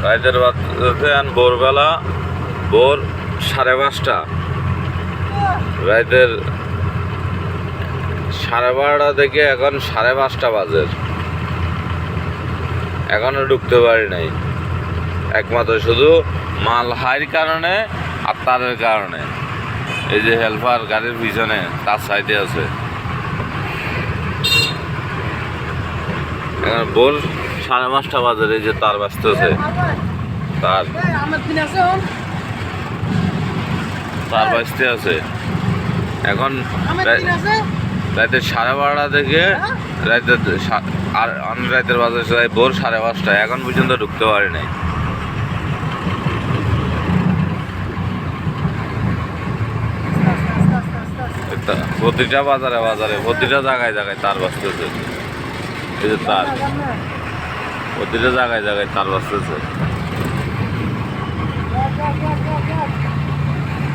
রাতের বাজতে ভোরবেলা ভোর 5:30। রাতের 12:30 থেকে এখন 5:30 বাজে, এখনো ঢুকতে পারি নাই। একমাত্র শুধু মাল হাইর কারণে আর তারের কারণে। এই যে হেল্পার গাড়ির পিছনে তার সাইডে আছে। এখন ভোর 5:30 বাজে, এই যে তার বাজতেছে, তার বাজতে আছে। এখন রাতের 12:30 থেকে রাতের বাজে ভোর 5:30। এখন পর্যন্ত ঢুকতে পারি নাই। প্রতিটা বাজারে বাজারে প্রতিটা জায়গায় জায়গায় তার বাজতেছে। এই যে তার প্রতিটা জায়গায় জায়গায় তার বাজতেছে।